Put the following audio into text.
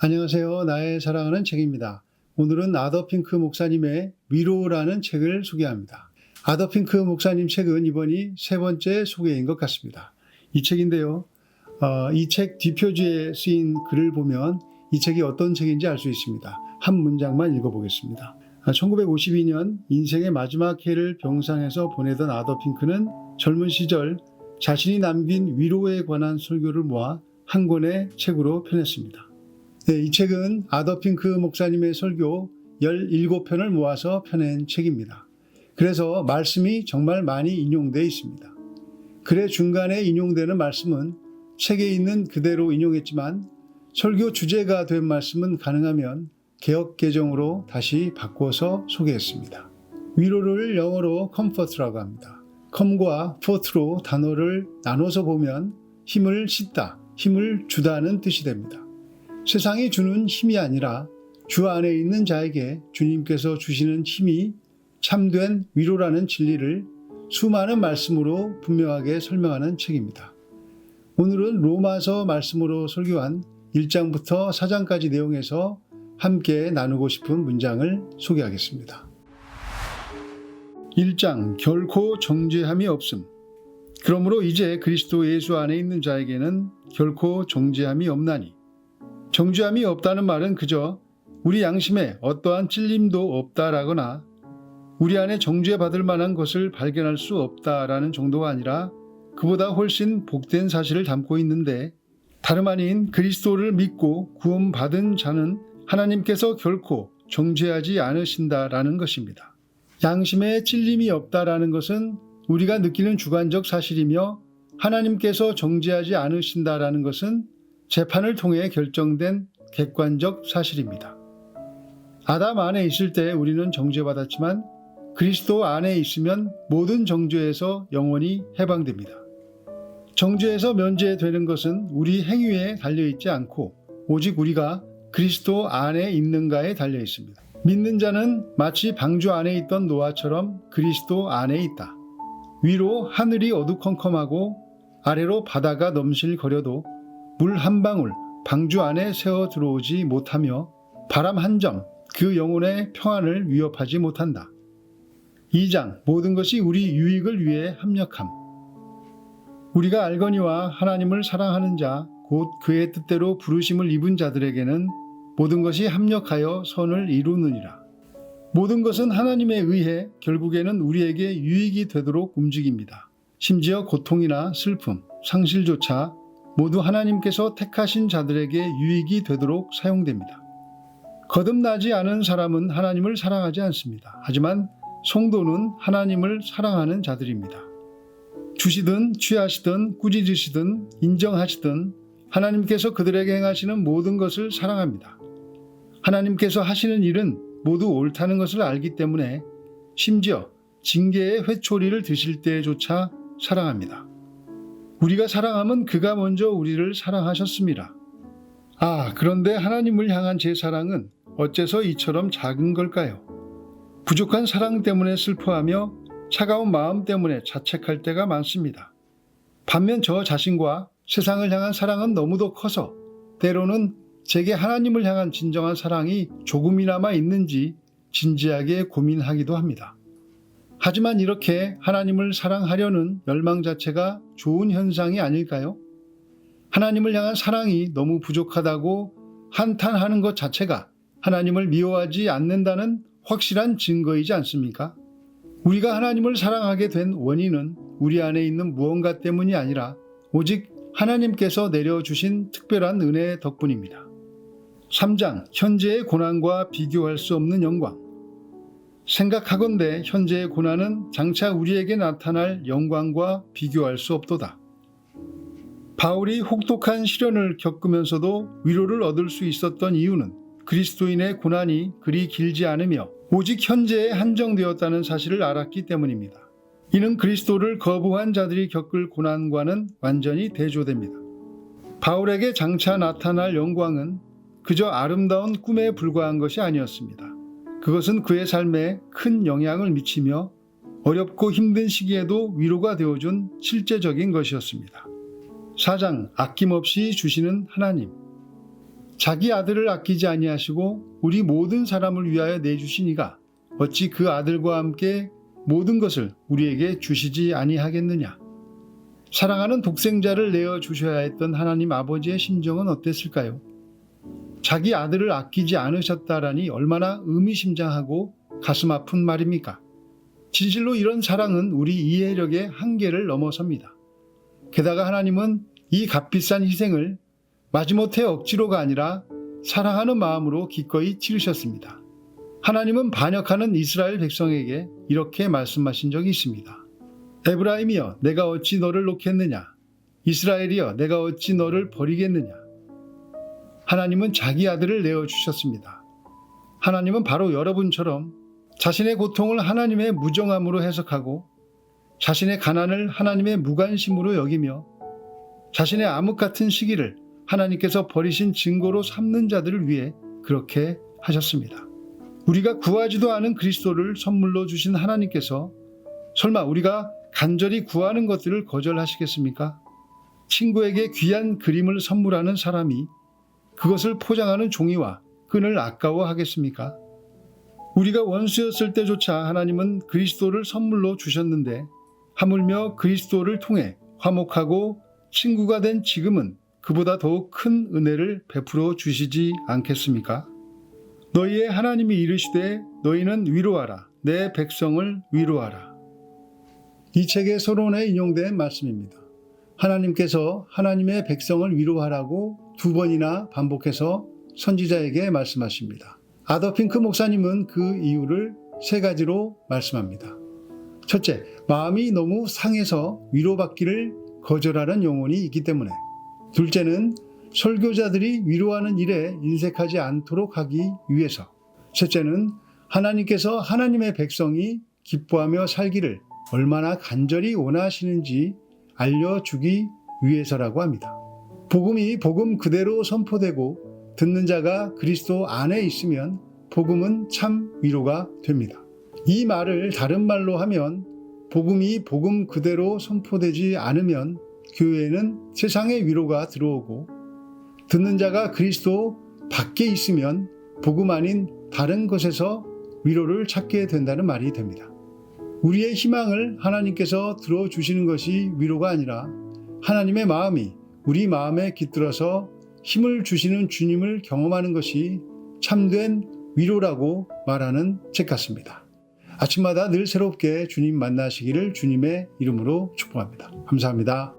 안녕하세요. 나의 사랑하는 책입니다. 오늘은 아더 핑크 목사님의 위로라는 책을 소개합니다. 아더 핑크 목사님 책은 이번이 세 번째 소개인 것 같습니다. 이 책인데요. 이 책 뒷표지에 쓰인 글을 보면 이 책이 어떤 책인지 알 수 있습니다. 한 문장만 읽어보겠습니다. 1952년 인생의 마지막 해를 병상에서 보내던 아더 핑크는 젊은 시절 자신이 남긴 위로에 관한 설교를 모아 한 권의 책으로 펴냈습니다. 이 책은 아더 핑크 목사님의 설교 17편을 모아서 펴낸 책입니다. 그래서 말씀이 정말 많이 인용되어 있습니다. 글의 중간에 인용되는 말씀은 책에 있는 그대로 인용했지만 설교 주제가 된 말씀은 가능하면 개역 개정으로 다시 바꿔서 소개했습니다. 위로를 영어로 comfort라고 합니다. com과 fort로 단어를 나눠서 보면 힘을 싣다, 힘을 주다는 뜻이 됩니다. 세상이 주는 힘이 아니라 주 안에 있는 자에게 주님께서 주시는 힘이 참된 위로라는 진리를 수많은 말씀으로 분명하게 설명하는 책입니다. 오늘은 로마서 말씀으로 설교한 1장부터 4장까지 내용에서 함께 나누고 싶은 문장을 소개하겠습니다. 1장 결코 정죄함이 없음. 그러므로 이제 그리스도 예수 안에 있는 자에게는 결코 정죄함이 없나니. 정죄함이 없다는 말은 그저 우리 양심에 어떠한 찔림도 없다라거나 우리 안에 정죄받을 만한 것을 발견할 수 없다라는 정도가 아니라 그보다 훨씬 복된 사실을 담고 있는데 다름 아닌 그리스도를 믿고 구원받은 자는 하나님께서 결코 정죄하지 않으신다라는 것입니다. 양심에 찔림이 없다라는 것은 우리가 느끼는 주관적 사실이며 하나님께서 정죄하지 않으신다라는 것은 재판을 통해 결정된 객관적 사실입니다. 아담 안에 있을 때 우리는 정죄받았지만 그리스도 안에 있으면 모든 정죄에서 영원히 해방됩니다. 정죄에서 면제되는 것은 우리 행위에 달려있지 않고 오직 우리가 그리스도 안에 있는가에 달려 있습니다. 믿는 자는 마치 방주 안에 있던 노아처럼 그리스도 안에 있다. 위로 하늘이 어두컴컴하고 아래로 바다가 넘실거려도 물 한 방울 방주 안에 새어 들어오지 못하며 바람 한 점 그 영혼의 평안을 위협하지 못한다. 2장 모든 것이 우리 유익을 위해 합력함. 우리가 알거니와 하나님을 사랑하는 자 곧 그의 뜻대로 부르심을 입은 자들에게는 모든 것이 합력하여 선을 이루느니라. 모든 것은 하나님에 의해 결국에는 우리에게 유익이 되도록 움직입니다. 심지어 고통이나 슬픔, 상실조차 모두 하나님께서 택하신 자들에게 유익이 되도록 사용됩니다. 거듭나지 않은 사람은 하나님을 사랑하지 않습니다. 하지만 성도는 하나님을 사랑하는 자들입니다. 주시든 취하시든 꾸짖으시든 인정하시든 하나님께서 그들에게 행하시는 모든 것을 사랑합니다. 하나님께서 하시는 일은 모두 옳다는 것을 알기 때문에 심지어 징계의 회초리를 드실 때조차 사랑합니다. 우리가 사랑함은 그가 먼저 우리를 사랑하셨습니다. 그런데 하나님을 향한 제 사랑은 어째서 이처럼 작은 걸까요? 부족한 사랑 때문에 슬퍼하며 차가운 마음 때문에 자책할 때가 많습니다. 반면 저 자신과 세상을 향한 사랑은 너무도 커서 때로는 제게 하나님을 향한 진정한 사랑이 조금이나마 있는지 진지하게 고민하기도 합니다. 하지만 이렇게 하나님을 사랑하려는 열망 자체가 좋은 현상이 아닐까요? 하나님을 향한 사랑이 너무 부족하다고 한탄하는 것 자체가 하나님을 미워하지 않는다는 확실한 증거이지 않습니까? 우리가 하나님을 사랑하게 된 원인은 우리 안에 있는 무언가 때문이 아니라 오직 하나님께서 내려주신 특별한 은혜 덕분입니다. 3장, 현재의 고난과 비교할 수 없는 영광. 생각하건대 현재의 고난은 장차 우리에게 나타날 영광과 비교할 수 없도다. 바울이 혹독한 시련을 겪으면서도 위로를 얻을 수 있었던 이유는 그리스도인의 고난이 그리 길지 않으며 오직 현재에 한정되었다는 사실을 알았기 때문입니다. 이는 그리스도를 거부한 자들이 겪을 고난과는 완전히 대조됩니다. 바울에게 장차 나타날 영광은 그저 아름다운 꿈에 불과한 것이 아니었습니다. 그것은 그의 삶에 큰 영향을 미치며 어렵고 힘든 시기에도 위로가 되어준 실제적인 것이었습니다. 4장, 아낌없이 주시는 하나님. 자기 아들을 아끼지 아니하시고 우리 모든 사람을 위하여 내주신 이가 어찌 그 아들과 함께 모든 것을 우리에게 주시지 아니하겠느냐. 사랑하는 독생자를 내어주셔야 했던 하나님 아버지의 심정은 어땠을까요? 자기 아들을 아끼지 않으셨다라니 얼마나 의미심장하고 가슴 아픈 말입니까? 진실로 이런 사랑은 우리 이해력의 한계를 넘어섭니다. 게다가 하나님은 이 값비싼 희생을 마지못해 억지로가 아니라 사랑하는 마음으로 기꺼이 치르셨습니다. 하나님은 반역하는 이스라엘 백성에게 이렇게 말씀하신 적이 있습니다. 에브라임이여 내가 어찌 너를 놓겠느냐. 이스라엘이여 내가 어찌 너를 버리겠느냐. 하나님은 자기 아들을 내어주셨습니다. 하나님은 바로 여러분처럼 자신의 고통을 하나님의 무정함으로 해석하고 자신의 가난을 하나님의 무관심으로 여기며 자신의 암흑 같은 시기를 하나님께서 버리신 증거로 삼는 자들을 위해 그렇게 하셨습니다. 우리가 구하지도 않은 그리스도를 선물로 주신 하나님께서 설마 우리가 간절히 구하는 것들을 거절하시겠습니까? 친구에게 귀한 그림을 선물하는 사람이 그것을 포장하는 종이와 끈을 아까워하겠습니까? 우리가 원수였을 때조차 하나님은 그리스도를 선물로 주셨는데 하물며 그리스도를 통해 화목하고 친구가 된 지금은 그보다 더욱 큰 은혜를 베풀어 주시지 않겠습니까? 너희의 하나님이 이르시되 너희는 위로하라. 내 백성을 위로하라. 이 책의 서론에 인용된 말씀입니다. 하나님께서 하나님의 백성을 위로하라고 2번이나 반복해서 선지자에게 말씀하십니다. 아더 핑크 목사님은 그 이유를 3가지로 말씀합니다. 첫째, 마음이 너무 상해서 위로받기를 거절하는 영혼이 있기 때문에. 둘째는 설교자들이 위로하는 일에 인색하지 않도록 하기 위해서. 셋째는 하나님께서 하나님의 백성이 기뻐하며 살기를 얼마나 간절히 원하시는지 알려주기 위해서라고 합니다. 복음이 복음 그대로 선포되고 듣는 자가 그리스도 안에 있으면 복음은 참 위로가 됩니다. 이 말을 다른 말로 하면 복음이 복음 그대로 선포되지 않으면 교회에는 세상의 위로가 들어오고 듣는 자가 그리스도 밖에 있으면 복음 아닌 다른 것에서 위로를 찾게 된다는 말이 됩니다. 우리의 희망을 하나님께서 들어주시는 것이 위로가 아니라 하나님의 마음이 우리 마음에 깃들어서 힘을 주시는 주님을 경험하는 것이 참된 위로라고 말하는 책 같습니다. 아침마다 늘 새롭게 주님 만나시기를 주님의 이름으로 축복합니다. 감사합니다.